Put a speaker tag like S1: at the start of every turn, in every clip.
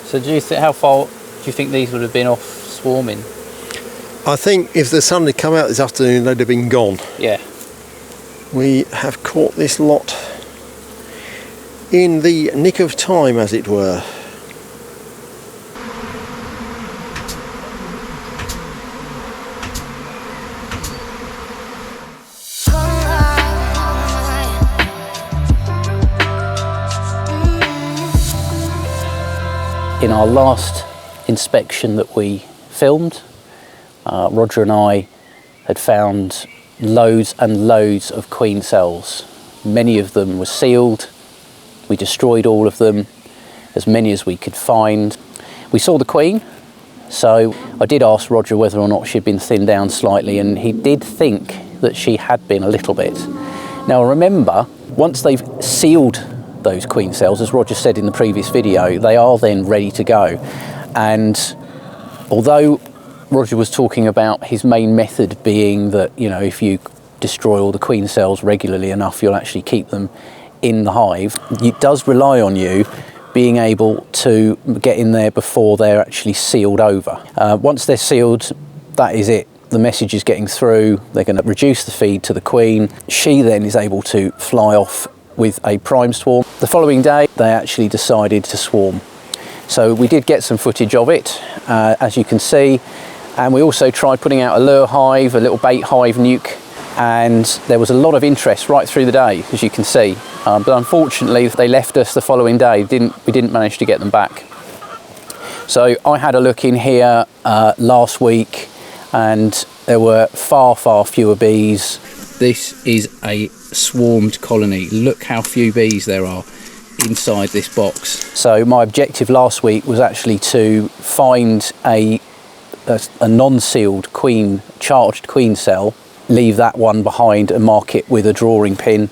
S1: So do you think, how far do you think these would have been off swarming?
S2: I think if the sun had come out this afternoon, they'd have been gone.
S1: Yeah.
S2: We have caught this lot in the nick of time, as it were.
S1: In our last inspection that we filmed, Roger and I had found loads and loads of queen cells. Many of them were sealed. We destroyed all of them, as many as we could find. We saw the queen, so I did ask Roger whether or not she'd been thinned down slightly, and he did think that she had been a little bit. Now remember, once they've sealed those queen cells, as Roger said in the previous video, they are then ready to go. And although Roger was talking about his main method being that, you know, if you destroy all the queen cells regularly enough, you'll actually keep them in the hive, it does rely on you being able to get in there before they're actually sealed over. Once they're sealed, that is it. The message is getting through. They're going to reduce the feed to the queen. She then is able to fly off with a prime swarm. The following day, they actually decided to swarm. So we did get some footage of it, as you can see, and we also tried putting out a lure hive, a little bait hive nuke, and there was a lot of interest right through the day, as you can see. But unfortunately, they left us the following day. We didn't manage to get them back. So I had a look in here last week, and there were far, far fewer bees. This is a swarmed colony. Look how few bees there are inside this box. So my objective last week was actually to find a non-sealed queen, charged queen cell, leave that one behind and mark it with a drawing pin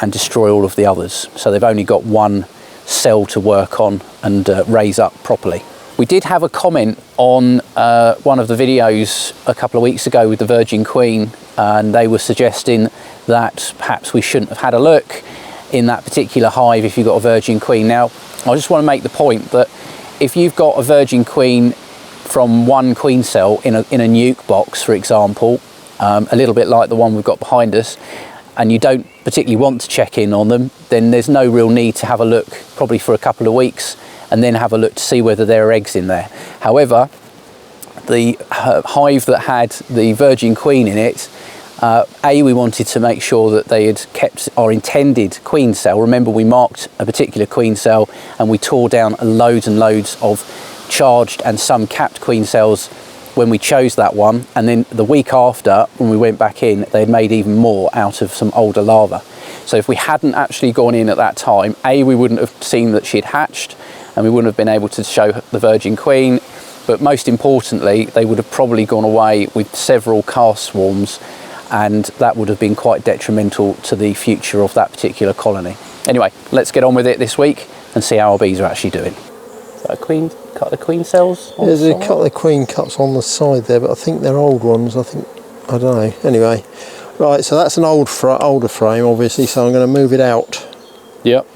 S1: and destroy all of the others. So they've only got one cell to work on and raise up properly. We did have a comment on one of the videos a couple of weeks ago with the Virgin Queen, and they were suggesting that perhaps we shouldn't have had a look in that particular hive if you've got a Virgin Queen. Now, I just want to make the point that if you've got a Virgin Queen from one queen cell in a nuke box, for example, a little bit like the one we've got behind us, and you don't particularly want to check in on them, then there's no real need to have a look, probably for a couple of weeks, and then have a look to see whether there are eggs in there. However, the hive that had the Virgin Queen in it, we wanted to make sure that they had kept our intended queen cell. Remember, we marked a particular queen cell and we tore down loads and loads of charged and some capped queen cells when we chose that one, and then the week after, when we went back in, they had made even more out of some older larvae. So if we hadn't actually gone in at that time, we wouldn't have seen that she'd hatched, and we wouldn't have been able to show the Virgin Queen, but most importantly, they would have probably gone away with several cast swarms, and that would have been quite detrimental to the future of that particular colony. Anyway, let's get on with it this week and see how our bees are actually doing. Is that a queen, cut the queen cells?
S2: There's a couple of queen cups on the side there, but I think they're old ones. I don't know. Anyway, right, so that's an older frame, obviously, so I'm going to move it out.
S1: Yep.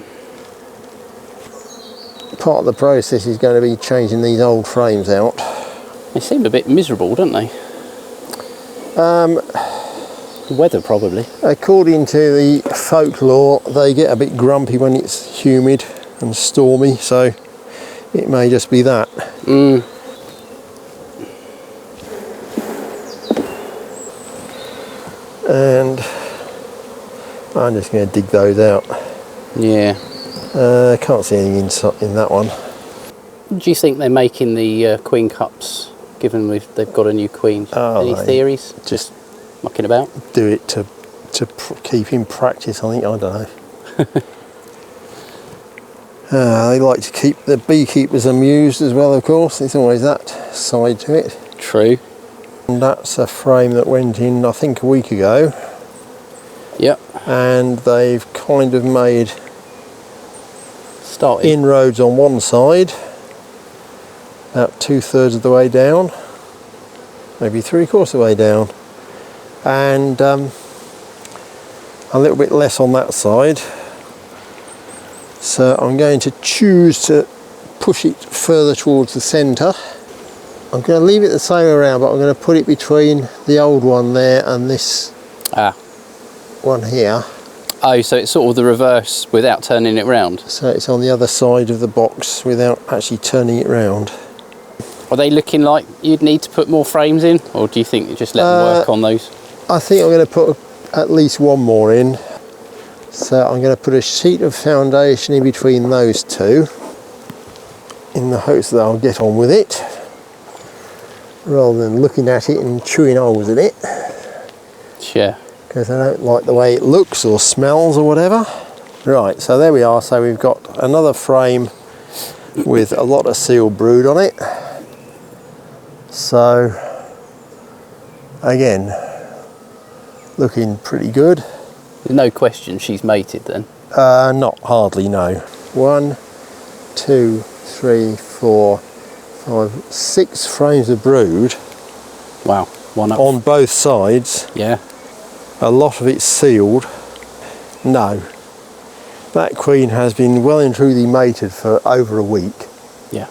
S2: Part of the process is going to be changing these old frames out.
S1: They seem a bit miserable, don't they? Weather, probably.
S2: According to the folklore, they get a bit grumpy when it's humid and stormy, so it may just be that. And I'm just going to dig those out.
S1: Yeah.
S2: Can't see anything in that one.
S1: Do you think they're making the queen cups, given they've got a new queen? Any theories?
S2: Just
S1: mucking about?
S2: Do it to keep in practice, I think. I don't know. They like to keep the beekeepers amused as well, of course. There's always that side to it.
S1: True.
S2: And that's a frame that went in, I think, a week ago.
S1: Yep.
S2: And they've kind of made
S1: started
S2: inroads on one side, about 2/3 of the way down, maybe 3/4 of the way down, and a little bit less on that side. So I'm going to choose to push it further towards the centre. I'm going to leave it the same around, but I'm going to put it between the old one there and this one here.
S1: Oh, so it's sort of the reverse without turning it round.
S2: So it's on the other side of the box without actually turning it round.
S1: Are they looking like you'd need to put more frames in, or do you think you just let them work on those?
S2: I think I'm going to put at least one more in. So I'm going to put a sheet of foundation in between those two, in the hopes that I'll get on with it, rather than looking at it and chewing holes in it.
S1: Yeah.
S2: Because I don't like the way it looks or smells or whatever. Right, so there we are. So we've got another frame with a lot of sealed brood on it. So again, looking pretty good.
S1: There's no question she's mated then?
S2: Not hardly, no. 1, 2, 3, 4, 5, 6 frames of brood.
S1: Wow, one up.
S2: On both sides.
S1: Yeah.
S2: A lot of it's sealed. No. That queen has been well and truly mated for over a week.
S1: Yeah.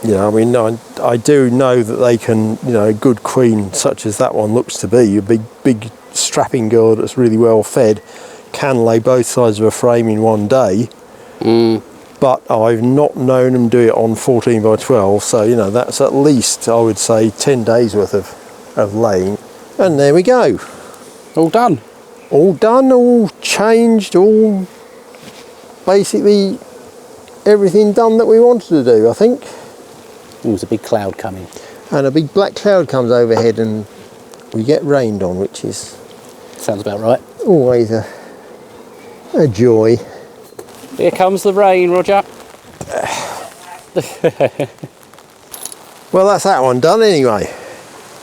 S2: You know, I mean, I do know that they can, you know, a good queen such as that one looks to be, a big strapping girl that's really well fed, can lay both sides of a frame in one day. But I've not known them do it on 14 by 12, so, you know, that's at least, I would say, 10 days worth of laying. And there we go.
S1: All done.
S2: All done, all changed, all basically everything done that we wanted to do, I think.
S1: Oh, there's a big cloud coming.
S2: And a big black cloud comes overhead and we get rained on, which is...
S1: Sounds about right.
S2: Always a joy.
S1: Here comes the rain, Roger.
S2: Well, that's that one done anyway.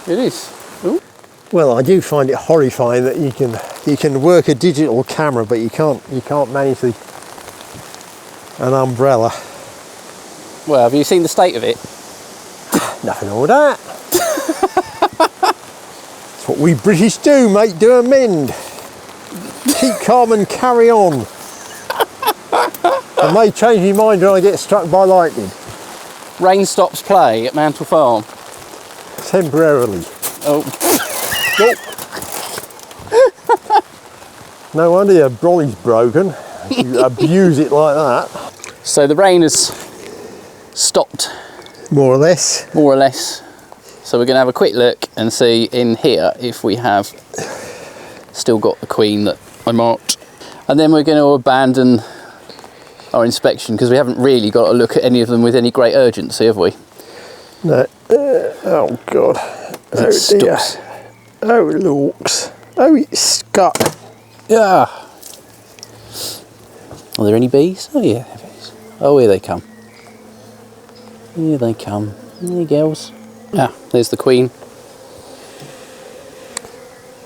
S1: It is. Ooh.
S2: Well, I do find it horrifying that you can work a digital camera, but you can't manage an umbrella.
S1: Well, have you seen the state of it?
S2: Nothing wrong with that. That's what we British do, mate. Do amend. Keep calm and carry on. I may change my mind when I get struck by lightning.
S1: Rain stops play at Mantel Farm.
S2: Temporarily.
S1: Oh.
S2: No wonder your brolly's broken. You abuse it like that.
S1: So the rain has stopped.
S2: More or less.
S1: More or less. So we're going to have a quick look and see in here if we have still got the queen that I marked. And then we're going to abandon our inspection because we haven't really got to look at any of them with any great urgency, have we?
S2: No. Oh God. Oh dear. Oh looks. Oh, it's stuck.
S1: Yeah. Are there any bees? Oh yeah, there are bees. Oh, here they come. Here they come. Here, girls. Ah, there's the queen.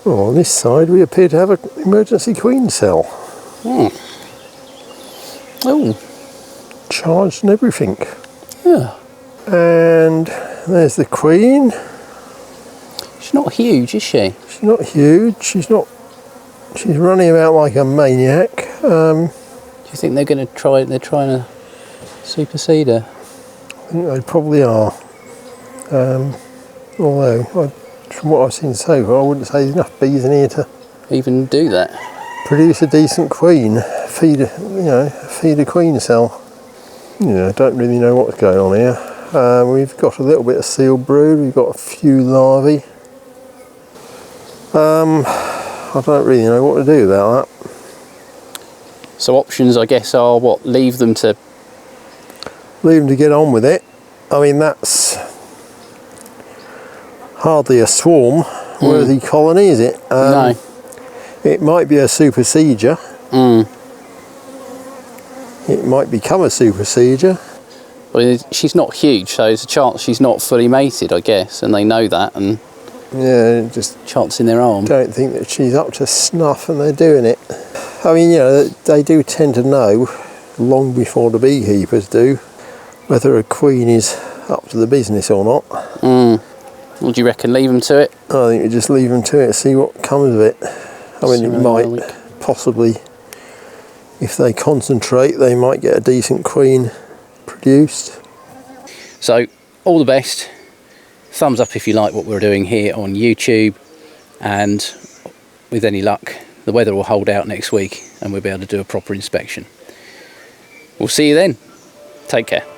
S2: Oh, on this side we appear to have an emergency queen cell.
S1: Oh.
S2: Charged and everything.
S1: Yeah.
S2: And there's the queen.
S1: She's not huge, is she?
S2: She's not huge. She's running about like a maniac.
S1: Do you think they're going to try? They're trying to supersede her.
S2: I think they probably are. Although, from what I've seen so far, I wouldn't say there's enough bees in here to
S1: Even do that.
S2: produce a decent queen. Feed a queen cell. Don't really know what's going on here. We've got a little bit of sealed brood. We've got a few larvae. I don't really know what to do about that.
S1: So options, I guess, are what? Leave them to
S2: get on with it. I mean, that's hardly a swarm worthy colony, is it?
S1: No.
S2: It might be a supersedure. It might become a supersedure.
S1: Well, she's not huge, so there's a chance she's not fully mated, I guess, and they know that, and
S2: Yeah, just
S1: chance in their arm.
S2: don't think that she's up to snuff and they're doing it. I mean, they do tend to know long before the beekeepers do whether a queen is up to the business or not.
S1: What do you reckon? Leave them to it?
S2: I think we just leave them to it, see what comes of it. I mean, it might possibly, if they concentrate, they might get a decent queen produced.
S1: So all the best. Thumbs up if you like what we're doing here on YouTube, and with any luck the weather will hold out next week and we'll be able to do a proper inspection. We'll see you then. Take care.